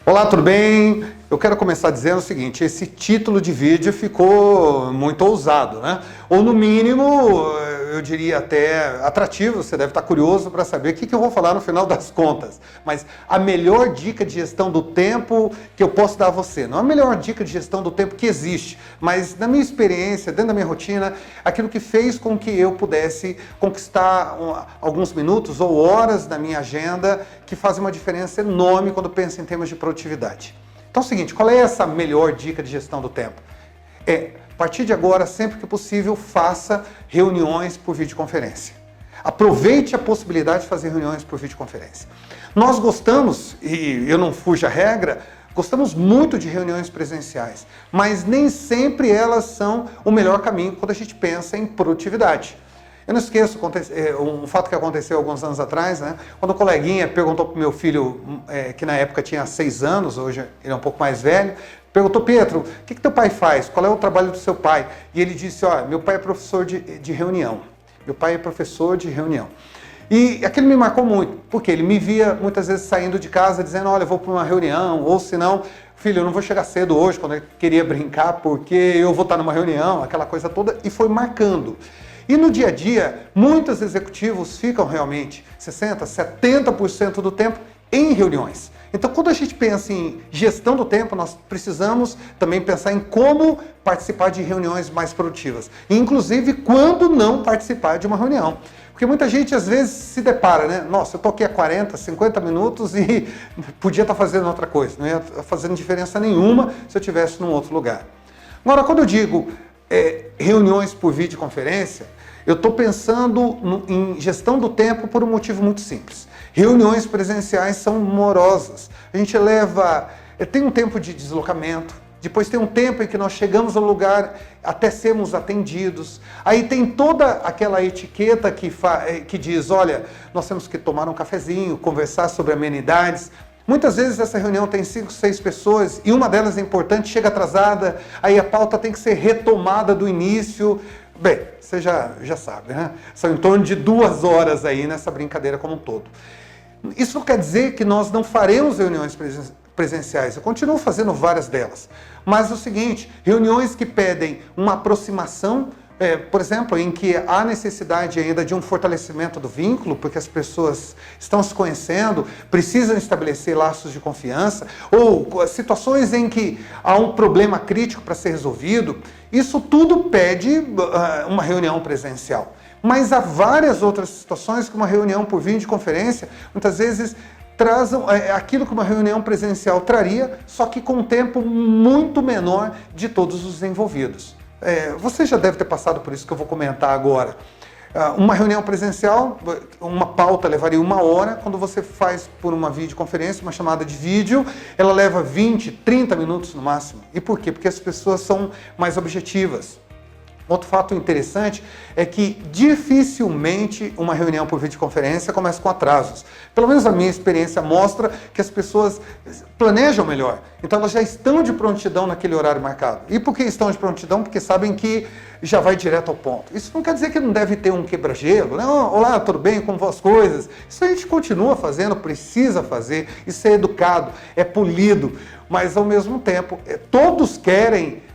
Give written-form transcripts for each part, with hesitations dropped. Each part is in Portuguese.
Olá, tudo bem? Eu quero começar dizendo o seguinte, esse título de vídeo ficou muito ousado, né? Ou no mínimo, eu diria até atrativo, você deve estar curioso para saber o que eu vou falar no final das contas. Mas a melhor dica de gestão do tempo que eu posso dar a você, não a melhor dica de gestão do tempo que existe, mas na minha experiência, dentro da minha rotina, aquilo que fez com que eu pudesse conquistar alguns minutos ou horas da minha agenda que fazem uma diferença enorme quando penso em temas de produtividade. Então é o seguinte, qual é essa melhor dica de gestão do tempo? A partir de agora, sempre que possível, faça reuniões por videoconferência. Aproveite a possibilidade de fazer reuniões por videoconferência. Nós gostamos, e eu não fujo à regra, gostamos muito de reuniões presenciais, mas nem sempre elas são o melhor caminho quando a gente pensa em produtividade. Eu não esqueço um fato que aconteceu alguns anos atrás, né? Quando um coleguinha perguntou para o meu filho, que na época tinha 6 anos, hoje ele é um pouco mais velho, perguntou: Pedro, o que teu pai faz? Qual é o trabalho do seu pai? E ele disse: ó, meu pai é professor de reunião. Meu pai é professor de reunião. E aquilo me marcou muito, porque ele me via muitas vezes saindo de casa dizendo: olha, eu vou para uma reunião, ou se não, filho, eu não vou chegar cedo hoje, quando eu queria brincar, porque eu vou estar numa reunião, aquela coisa toda, e foi marcando. E no dia a dia, muitos executivos ficam realmente 60%, 70% do tempo em reuniões. Então, quando a gente pensa em gestão do tempo, nós precisamos também pensar em como participar de reuniões mais produtivas. Inclusive, quando não participar de uma reunião. Porque muita gente, às vezes, se depara, né? Nossa, eu tô aqui há 40, 50 minutos e podia estar fazendo outra coisa. Não ia fazendo diferença nenhuma se eu estivesse num outro lugar. Agora, quando eu digo reuniões por videoconferência, eu estou pensando em gestão do tempo por um motivo muito simples. Reuniões presenciais são morosas. A gente tem um tempo de deslocamento, depois tem um tempo em que nós chegamos ao lugar até sermos atendidos. Aí tem toda aquela etiqueta que diz: olha, nós temos que tomar um cafezinho, conversar sobre amenidades. Muitas vezes essa reunião tem 5, 6 pessoas e uma delas é importante, chega atrasada, aí a pauta tem que ser retomada do início. Bem, você já sabe, né? São em torno de 2 horas aí nessa brincadeira como um todo. Isso não quer dizer que nós não faremos reuniões presenciais. Eu continuo fazendo várias delas. Mas é o seguinte, reuniões que pedem uma aproximação, por exemplo, em que há necessidade ainda de um fortalecimento do vínculo, porque as pessoas estão se conhecendo, precisam estabelecer laços de confiança, ou situações em que há um problema crítico para ser resolvido, isso tudo pede uma reunião presencial. Mas há várias outras situações que uma reunião por videoconferência, muitas vezes, trazem aquilo que uma reunião presencial traria, só que com um tempo muito menor de todos os envolvidos. Você já deve ter passado por isso que eu vou comentar agora. Uma reunião presencial, uma pauta levaria 1 hora, quando você faz por uma videoconferência, uma chamada de vídeo, ela leva 20, 30 minutos no máximo. E por quê? Porque as pessoas são mais objetivas. Outro fato interessante é que dificilmente uma reunião por videoconferência começa com atrasos. Pelo menos a minha experiência mostra que as pessoas planejam melhor. Então elas já estão de prontidão naquele horário marcado. E por que estão de prontidão? Porque sabem que já vai direto ao ponto. Isso não quer dizer que não deve ter um quebra-gelo, né? Olá, tudo bem? Como vão as coisas? Isso a gente continua fazendo, precisa fazer. Isso é educado, é polido. Mas ao mesmo tempo, todos querem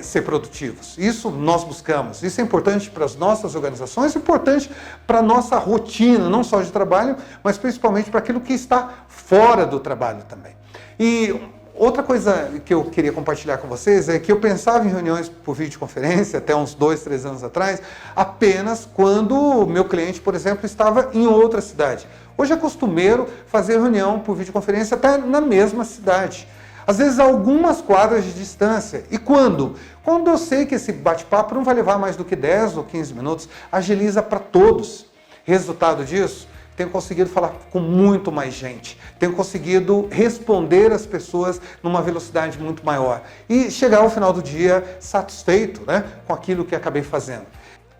ser produtivos. Isso nós buscamos. Isso é importante para as nossas organizações, é importante para a nossa rotina, não só de trabalho, mas principalmente para aquilo que está fora do trabalho também. E outra coisa que eu queria compartilhar com vocês é que eu pensava em reuniões por videoconferência até uns 2, 3 anos atrás, apenas quando o meu cliente, por exemplo, estava em outra cidade. Hoje é costumeiro fazer reunião por videoconferência até na mesma cidade. Às vezes algumas quadras de distância. E quando? Quando eu sei que esse bate-papo não vai levar mais do que 10 ou 15 minutos, agiliza para todos. Resultado disso? Tenho conseguido falar com muito mais gente. Tenho conseguido responder às pessoas numa velocidade muito maior. E chegar ao final do dia satisfeito, né, com aquilo que acabei fazendo.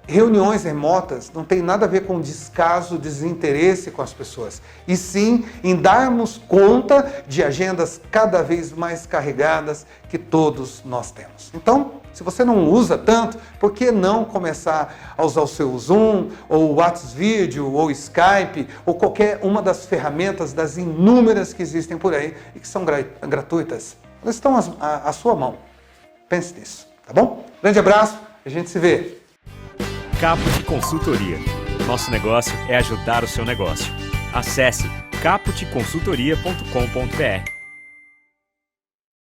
reuniões remotas não tem nada a ver com descaso, desinteresse com as pessoas, e sim em darmos conta de agendas cada vez mais carregadas que todos nós temos. Então, se você não usa tanto, por que não começar a usar o seu Zoom, ou o WhatsApp Video, ou Skype, ou qualquer uma das ferramentas das inúmeras que existem por aí e que são gratuitas? Elas estão à sua mão. Pense nisso, tá bom? Grande abraço, a gente se vê. Caput Consultoria. Nosso negócio é ajudar o seu negócio. Acesse caputconsultoria.com.br.